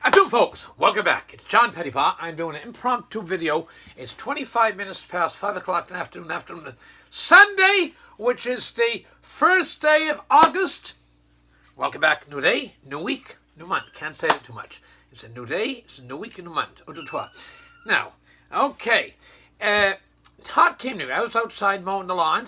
Hello folks, welcome back. It's John Pettypaw. I'm doing an impromptu video. It's 25 minutes past 5 o'clock in the afternoon, Sunday, which is the first day of August. Welcome back. New day, new week, new month. Can't say it too much. It's a new day, it's a new week, a new month. Now, okay. Todd came to me. I was outside mowing the lawn,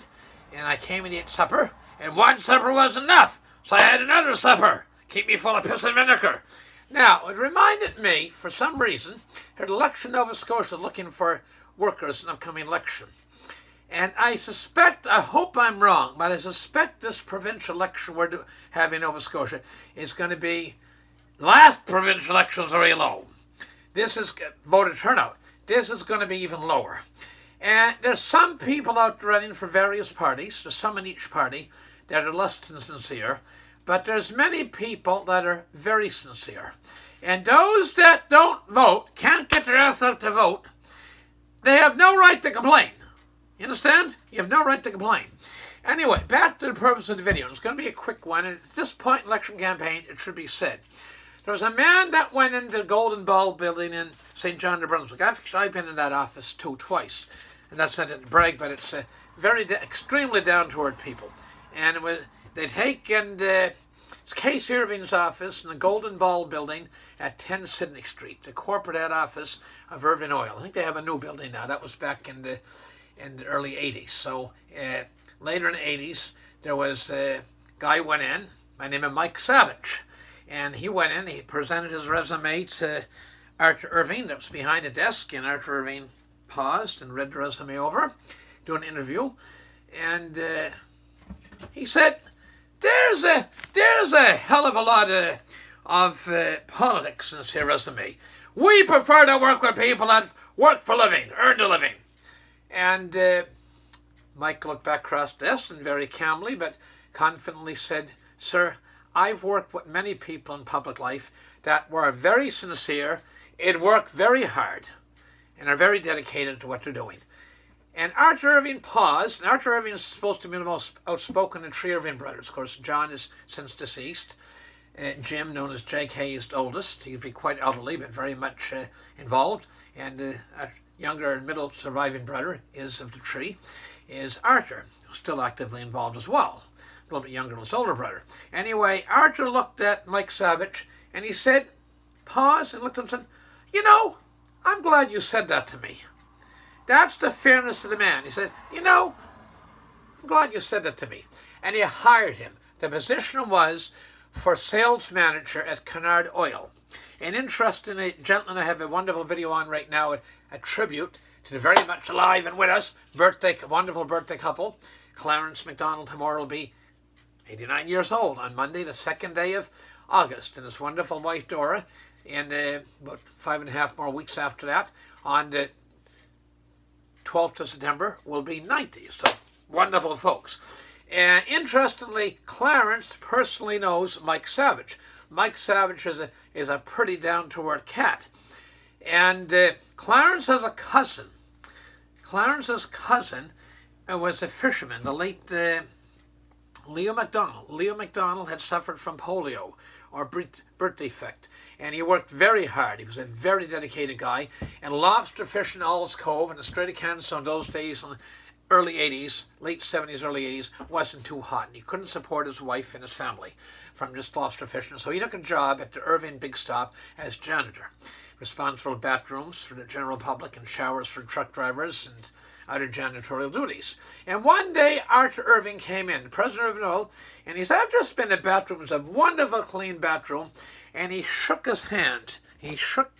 and I came and ate supper, and one supper wasn't enough, so I had another supper. Keep me full of piss and vinegar. Now, it reminded me, for some reason, that election Nova Scotia is looking for workers in the upcoming election. And I hope I'm wrong, but I suspect this provincial election we're having in Nova Scotia is going to be, last provincial election was very low. This is voter turnout. This is going to be even lower. And there's some people out running for various parties. There's some in each party that are less than sincere. But there's many people that are very sincere. And those that don't vote, can't get their ass out to vote, they have no right to complain. You understand? You have no right to complain. Anyway, back to the purpose of the video. It's going to be a quick one. And at this point in the election campaign, it should be said. There was a man that went into the Golden Ball building in St. John, New Brunswick. I've been in that office twice. And that's not to brag, but it's extremely down-to-earth people. And they take it's Case Irving's office in the Golden Ball building at 10 Sydney Street, the corporate head office of Irving Oil. I think they have a new building now. That was back in the early 80s. So later in the 80s, there was a guy went in by the name of Mike Savage. And he went in, he presented his resume to Arthur Irving that was behind the desk, and Arthur Irving paused and read the resume over, doing an interview. And he said, There's a hell of a lot of politics in this here resume. We prefer to work with people that work for a living, earn a living. And Mike looked back across the desk and very calmly but confidently said, Sir, I've worked with many people in public life that were very sincere and work very hard and are very dedicated to what they're doing. And Arthur Irving paused, and Arthur Irving is supposed to be the most outspoken of the three Irving brothers. Of course, John is since deceased. Jim, known as Jake Hayes, the oldest. He'd be quite elderly, but very much involved. And a younger and middle surviving brother is of the three, is Arthur, who's still actively involved as well. A little bit younger than his older brother. Anyway, Arthur looked at Mike Savage, and he said, paused and looked at him and said, I'm glad you said that to me. That's the fairness of the man. He said, I'm glad you said that to me. And he hired him. The position was for sales manager at Kennard Oil. And interestingly, gentlemen, I have a wonderful video on right now, a tribute to the very much alive and with us wonderful birthday couple. Clarence McDonald tomorrow will be 89 years old on Monday, the 2nd day of August. And his wonderful wife, Dora, and about 5.5 more weeks after that, on the 12th of September, will be 90. So, wonderful folks. And interestingly, Clarence personally knows Mike Savage. Mike Savage is a pretty down-to-earth cat. And Clarence has a cousin. Clarence's cousin was a fisherman, the late Leo MacDonald. Leo MacDonald had suffered from polio, or birth defect, and he worked very hard. He was a very dedicated guy, and lobster fishing in All's Cove in the Strait of Canso in those days in the early 80s, late 70s, early 80s, wasn't too hot, and he couldn't support his wife and his family from just lobster fishing, so he took a job at the Irving Big Stop as janitor, responsible for bathrooms for the general public and showers for truck drivers and other janitorial duties. And one day, Arthur Irving came in, the president of Irving, and he said, I've just been in the bathroom. It's a wonderful, clean bathroom. And he shook his hand. He shook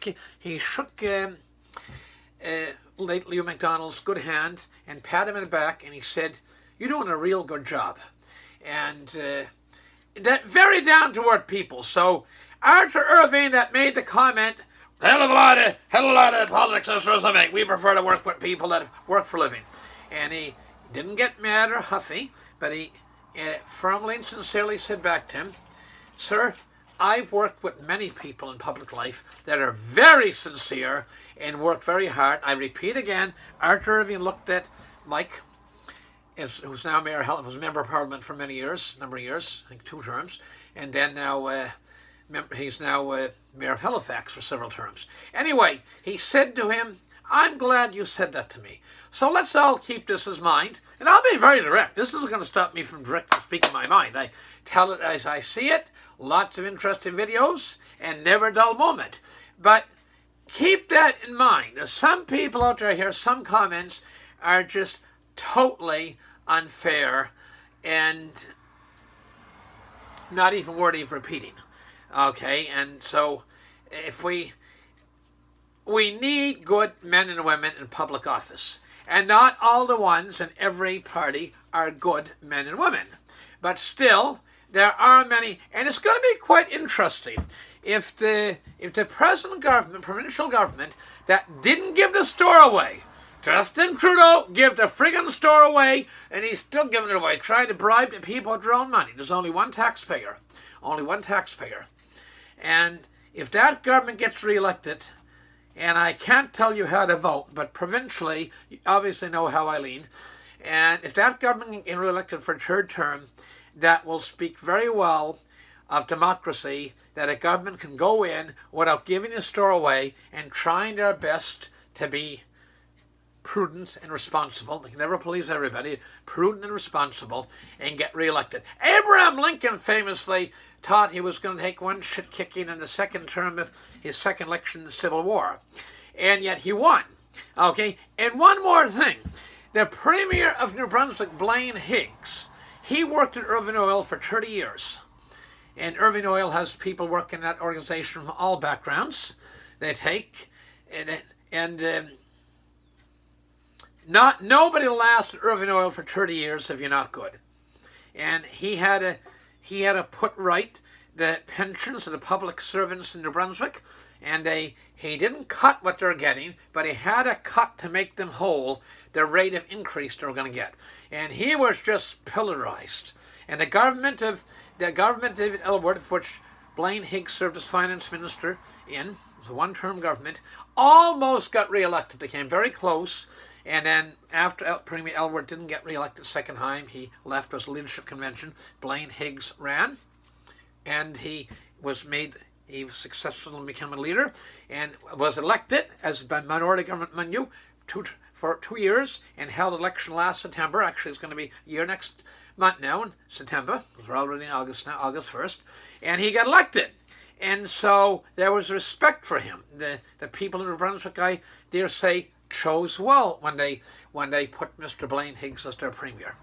late Leo MacDonald's good hand and patted him in the back, and he said, you're doing a real good job. And that very down-to-earth people. So Arthur Irving that made the comment, hell of a lot of politics as far as I make. We prefer to work with people that work for a living. And he didn't get mad or huffy, but he firmly and sincerely said back to him, Sir, I've worked with many people in public life that are very sincere and work very hard. I repeat again, Arthur Irving looked at Mike, who's now mayor, was a member of parliament for many years, number of years, I think 2 terms, and then now he's now mayor of Halifax for several terms. Anyway, he said to him, I'm glad you said that to me. So let's all keep this in mind. And I'll be very direct. This isn't going to stop me from directly speaking my mind. I tell it as I see it. Lots of interesting videos and never a dull moment. But keep that in mind. There's some people out there here, some comments are just totally unfair and not even worthy of repeating. Okay, and so if we need good men and women in public office. And not all the ones in every party are good men and women. But still, there are many, and it's going to be quite interesting if the present government, provincial government, that didn't give the store away, Justin Trudeau gave the friggin' store away, and he's still giving it away, trying to bribe the people with their own money. There's only one taxpayer. And if that government gets re-elected, and I can't tell you how to vote, but provincially, you obviously know how I lean. And if that government gets re-elected for a third term, that will speak very well of democracy, that a government can go in without giving a store away and trying their best to be prudent and responsible. They can never please everybody. Prudent and responsible, and get re-elected. Abraham Lincoln famously thought he was going to take one shit kicking in the second term of his second election in the Civil War. And yet he won. Okay, and one more thing. The Premier of New Brunswick, Blaine Higgs, he worked at Irving Oil for 30 years. And Irving Oil has people working in that organization from all backgrounds. They take, nobody lasts at Irving Oil for 30 years if you're not good. And he had to put right the pensions of the public servants in New Brunswick, and he didn't cut what they're getting, but he had a cut to make them whole the rate of increase they're going to get. And he was just pillarized. And the government of Elwood, of which Blaine Higgs served as finance minister in, it was a one-term government, almost got re-elected. They came very close. And then after Premier Elwood didn't get re-elected second time, he left as a leadership convention. Blaine Higgs ran, and he was successful in becoming a leader, and was elected as a minority government menu for 2 years, and held election last September. Actually, it's going to be a year next month now, in September. We're already in August now, August 1st. And he got elected. And so there was respect for him. The people in New Brunswick, I dare say, chose well when they put Mr. Blaine Higgs as their premier.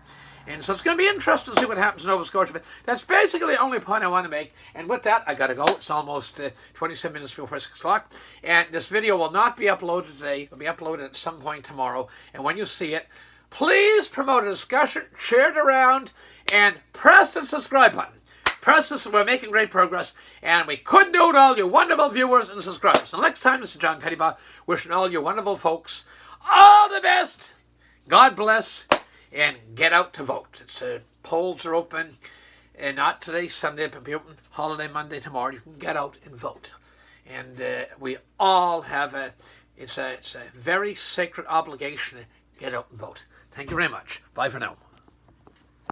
And so it's going to be interesting to see what happens in Nova Scotia. But that's basically the only point I want to make. And with that, I got to go. It's almost 27 minutes before 6 o'clock. And this video will not be uploaded today. It will be uploaded at some point tomorrow. And when you see it, please promote a discussion, share it around, and press the subscribe button. Press this. We're making great progress, and we couldn't do it all, you wonderful viewers and subscribers. Until next time, this is John Pettypaw, wishing all you wonderful folks all the best. God bless, and get out to vote. Polls are open, and not today, Sunday, but be open holiday Monday tomorrow. You can get out and vote, and we all have it's a very sacred obligation to get out and vote. Thank you very much. Bye for now.